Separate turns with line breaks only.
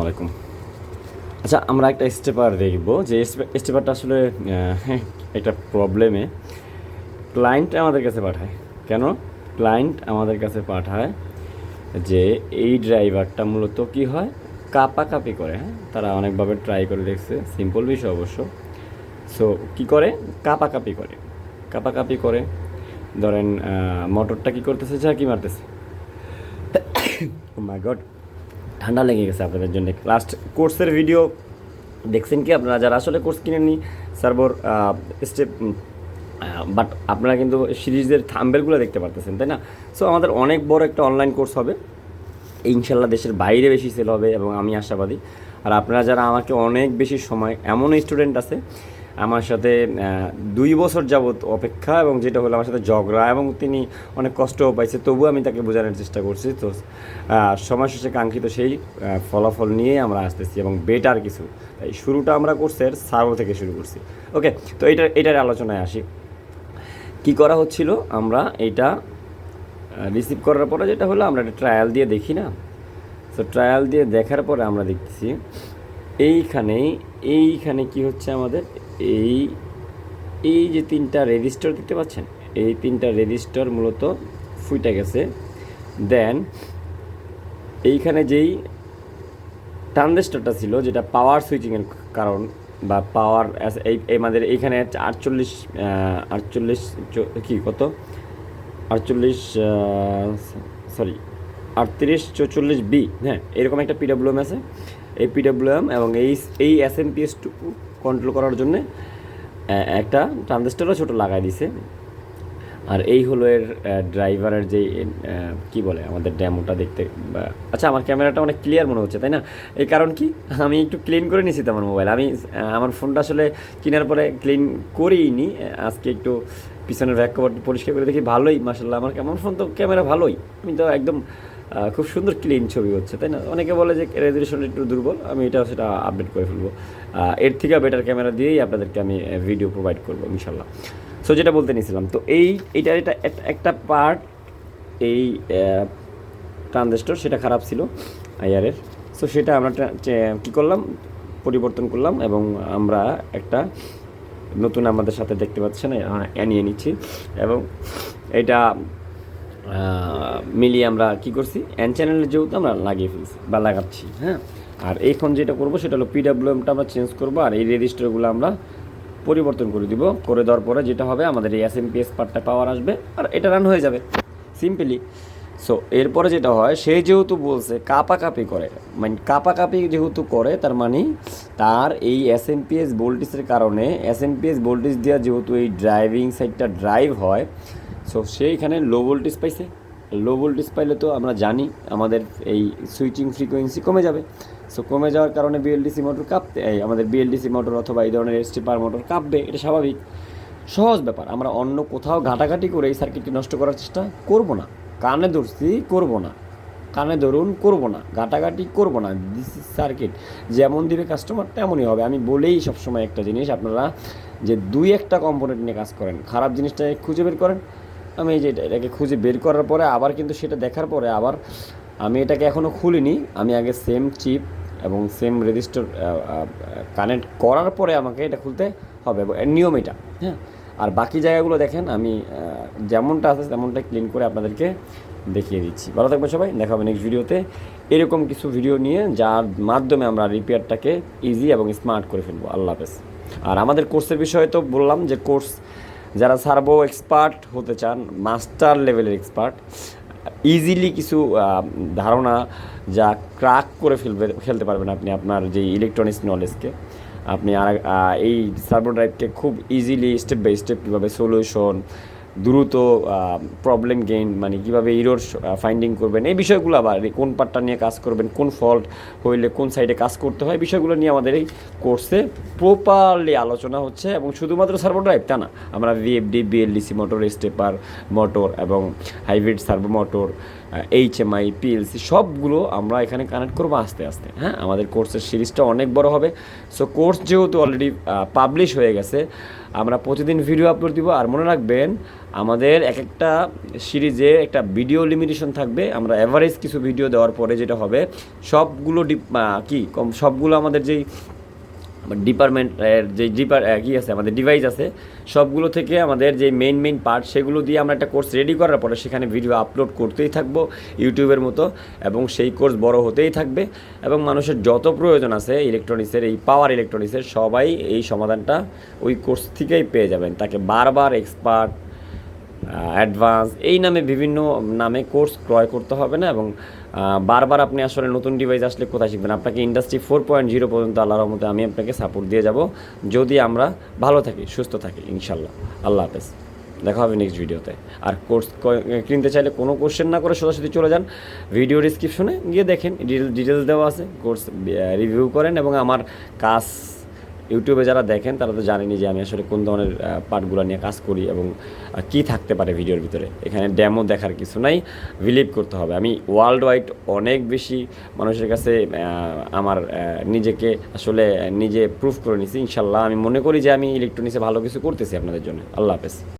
আলাইকুম। আচ্ছা, আমরা একটা স্টেপার দেখব যে স্টেপারটা আসলে একটা প্রবলেমে ক্লায়েন্ট আমাদের কাছে পাঠায়। কেন ক্লায়েন্ট আমাদের কাছে পাঠায়? যে এই ড্রাইভারটা মূলত কি হয়, কাপাকাপি করে। হ্যাঁ, তারা অনেকভাবে ট্রাই করে দেখছে, সিম্পল বিষয় অবশ্য। সো কী করে, কাপাকাপি করে। কাপাকাপি করে ধরেন মোটরটা কী করতেছে, ঝাঁকি মারতেছে। ও মাই গড, ঠান্ডা লেগে গেছে আপনাদের জন্য। লাস্ট কোর্সের ভিডিও দেখছেন কি আপনারা, যারা আসলে কোর্স কিনেননি সার্ভর স্টেপ, বাট আপনারা কিন্তু সিরিজের থাম্বেলগুলো দেখতে পারতেছেন, তাই না? সো আমাদের অনেক বড় একটা অনলাইন কোর্স হবে ইনশাল্লাহ, দেশের বাইরে বেশি সেল হবে এবং আমি আশাবাদী। আর আপনারা যারা আমাকে অনেক বেশি সময়, এমন স্টুডেন্ট আছে আমার সাথে 2 বছর যাবৎ অপেক্ষা, এবং যেটা হলো আমার সাথে ঝগড়া, এবং তিনি অনেক কষ্টও পাইছে, তবুও আমি তাকে বোঝানোর চেষ্টা করছি। তো সময় শেষে কাঙ্ক্ষিত সেই ফলাফল নিয়ে আমরা আসতেছি, এবং বেটার কিছু। তাই শুরুটা আমরা কোর্সের সার্ভো থেকে শুরু করছি। ওকে, তো এটার আলোচনায় আসি। কি করা হচ্ছিল, আমরা এইটা রিসিভ করার পরে যেটা হলো, আমরা একটা ট্রায়াল দিয়ে দেখি না। সো ট্রায়াল দিয়ে দেখার পরে আমরা দেখতেছি এইখানে কি হচ্ছে আমাদের, এই যে 3টা রেজিস্টার দেখতে পাচ্ছেন, এই 3টা রেজিস্টার মূলত ফুইটা গেছে। দেন এইখানে যেই ট্রানজিস্টরটা ছিল, যেটা পাওয়ার সুইচিংয়ের কারণ বা পাওয়ার, এই আমাদের এইখানে 48 কি কত 48 সরি 3844B, হ্যাঁ, এরকম একটা পিডাব্লিউএম আছে। এই পিডাব্লিউএম এবং এই SMPS2 কন্ট্রোল করার জন্য একটা ট্রানজিস্টরও ছোটো লাগাই দিছে। আর এই হলো এর ড্রাইভারের যে কী বলে আমাদের ড্যামোটা দেখতে। আচ্ছা, আমার ক্যামেরাটা অনেক ক্লিয়ার মনে হচ্ছে, তাই না? এই কারণ কি, আমি একটু ক্লিন করে নিয়েছি তো আমার মোবাইল। আমি আমার ফোনটা আসলে কেনার পরে ক্লিন করিনি, আজকে একটু পিছনের ব্যাক কভারটি পরিষ্কার করে দেখি, ভালোই মাশাআল্লাহ। আমার ফোন তো ক্যামেরা ভালোই, আমি তো একদম খুব সুন্দর ক্লিন ছবি হচ্ছে, তাই না? অনেকে বলে যে রেজলিউশন একটু দুর্বল, আমি সেটা আপডেট করে ফেলবো। এর থেকে বেটার ক্যামেরা দিয়েই আপনাদেরকে আমি ভিডিও প্রোভাইড করবো ইনশাল্লাহ। সো যেটা বলতে নিয়েছিলাম, তো এটা একটা পার্ট, এই ট্রানজিস্টর সেটা খারাপ ছিল আইআরের। সো সেটা আমরা কী করলাম, পরিবর্তন করলাম, এবং আমরা একটা নতুন আমাদের সাথে দেখতে পাচ্ছেন নিয়ে নিচ্ছি, এবং এটা মিলিয়ে আমরা কী করছি, এন চ্যানেলের যেহেতু আমরা লাগিয়ে ফেলছি বা লাগাচ্ছি। হ্যাঁ, আর এখন যেটা করবো সেটা হলো পিডাব্লিউএমটা আমরা চেঞ্জ করবো, আর এই রেজিস্টারগুলো আমরা পরিবর্তন করে দিব। করে দেওয়ার পরে যেটা হবে, আমাদের এই SMPS পার্টটা পাওয়ার আসবে, আর এটা রান হয়ে যাবে সিম্পলি। সো এরপরে যেটা হয়, সে যেহেতু বলছে কাপাকাপি করে, মানে কাপাকাপি যেহেতু করে, তার মানে তার এই SMPS ভোল্টেজের কারণে, SMPS ভোল্টেজ দেওয়া যেহেতু এই ড্রাইভিং সাইডটা ড্রাইভ হয়, সো সেইখানে লো ভোল্টেজ পাইছে। লো ভোল্টেজ পাইলে তো আমরা জানি আমাদের এই সুইচিং ফ্রিকোয়েন্সি কমে যাবে। সো কমে যাওয়ার কারণে বিএলডিসি মোটর কাঁপতে, আমাদের বিএলডিসি মোটর অথবা এই ধরনের স্টেপার মোটর কাঁপবে, এটা স্বাভাবিক, সহজ ব্যাপার। আমরা অন্য কোথাও ঘাটাঘাটি করে এই সার্কিটটি নষ্ট করার চেষ্টা করব না। কানে ধরছি, করব না, কানে ধরুন, করব না, ঘাটাঘাটি করব না। দিস ইজ সার্কিট, যেমন দিবে কাস্টমার তেমনই হবে। আমি বলেই সবসময় একটা জিনিস, আপনারা যে 2-1টা কম্পোনেন্ট নিয়ে কাজ করেন, খারাপ জিনিসটাকে খুঁজে বের করেন। আমি এই যে এটাকে খুঁজে বের করার পরে আবার কিন্তু সেটা দেখার পরে আবার আমি এটাকে এখনও খুলিনি, আমি আগে সেম চিপ এবং সেম রেজিস্টার কানেক্ট করার পরে আমাকে এটা খুলতে হবে, নিয়ম এটা। হ্যাঁ, আর বাকি জায়গাগুলো দেখেন, আমি যেমনটা আছে তেমনটা ক্লিন করে আপনাদেরকে দেখিয়ে দিচ্ছি। ভালো থাকবেন সবাই, দেখা হবে নেক্সট ভিডিওতে এরকম কিছু ভিডিও নিয়ে, যার মাধ্যমে আমরা রিপেয়ারটাকে ইজি এবং স্মার্ট করে ফেলবো। আল্লাহ হাফেজ। আর আমাদের কোর্সের বিষয়ে তো বললাম যে কোর্স, যারা সার্ভো এক্সপার্ট হতে চান, মাস্টার লেভেলের এক্সপার্ট, ইজিলি কিছু ধারণা যা ক্র্যাক করে ফেলতে পারবেন আপনি আপনার যে ইলেকট্রনিক্স নলেজকে, আপনি আর এই সার্ভো ড্রাইভকে খুব ইজিলি স্টেপ বাই স্টেপ কীভাবে সলিউশন, দ্রুত প্রবলেম গেইন, মানে কীভাবে ইরোর ফাইন্ডিং করবেন, এই বিষয়গুলো, আবার কোন পার্টটা নিয়ে কাজ করবেন, কোন ফল্ট হইলে কোন সাইডে কাজ করতে হয়, বিষয়গুলো নিয়ে আমাদের এই কোর্সে প্রপারলি আলোচনা হচ্ছে। এবং শুধুমাত্র সার্ভো ড্রাইভ তা না, আমরা VFD, BLDC motor, stepper motor এবং hybrid servo motor, HMI PLC সবগুলো আমরা এখানে কানেক্ট করবো আস্তে আস্তে। হ্যাঁ, আমাদের কোর্সের সিরিজটা অনেক বড় হবে। সো কোর্স যেহেতু অলরেডি পাবলিশ হয়ে গেছে, আমরা প্রতিদিন ভিডিও আপলোড দিব। আর মনে রাখবেন, আমাদের এক একটা সিরিজে একটা ভিডিও লিমিটেশন থাকবে। আমরা অ্যাভারেজ কিছু ভিডিও দেওয়ার পরে যেটা হবে, সবগুলো সবগুলো আমাদের যেই ডিপার্টমেন্টের যে কী আছে, আমাদের ডিভাইস আছে, সবগুলো থেকে আমাদের যে মেইন পার্ট, সেগুলো দিয়ে আমরা একটা কোর্স রেডি করার পরে সেখানে ভিডিও আপলোড করতেই থাকবো ইউটিউবের মতো, এবং সেই কোর্স বড় হতেই থাকবে। এবং মানুষের যত প্রয়োজন আছে ইলেকট্রনিক্সের, এই পাওয়ার ইলেকট্রনিক্সের, সবাই এই সমাধানটা ওই কোর্স থেকেই পেয়ে যাবেন। তাকে বারবার এক্সপার্ট, অ্যাডভান্স এই নামে বিভিন্ন নামে কোর্স ক্রয় করতে হবে না। এবং বারবার আপনি আসলে নতুন ডিভাইস আসলে কোথায় শিখবেন? আপনাকে ইন্ডাস্ট্রি 4.0 পর্যন্ত আল্লাহর রহমতে আমি আপনাকে সাপোর্ট দিয়ে যাব, যদি আমরা ভালো থাকি, সুস্থ থাকি, ইনশাল্লাহ। আল্লাহ হাফেজ, দেখা হবে নেক্সট ভিডিওতে। আর কোর্স কিনতে চাইলে কোনো কোশ্চেন না করে সোজাসুজি চলে যান, ভিডিও ডিসক্রিপশনে গিয়ে দেখেন, ডিটেলস দেওয়া আছে, কোর্স রিভিউ করেন। এবং আমার কাজ ইউটিউবে যারা দেখেন তারা তো জানেনি যে আমি আসলে কোন ধরনের পার্টগুলো নিয়ে কাজ করি এবং কী থাকতে পারে ভিডিওর ভিতরে। এখানে ডেমো দেখার কিছু নাই, বিলিভ করতে হবে। আমি ওয়ার্ল্ড ওয়াইড অনেক বেশি মানুষের কাছে আমার নিজেকে আসলে নিজে প্রুফ করে নিছি। ইনশাল্লাহ আমি মনে করি যে আমি ইলেকট্রনিক্সে ভালো কিছু করতেছি আপনাদের জন্য। আল্লাহ হাফেজ।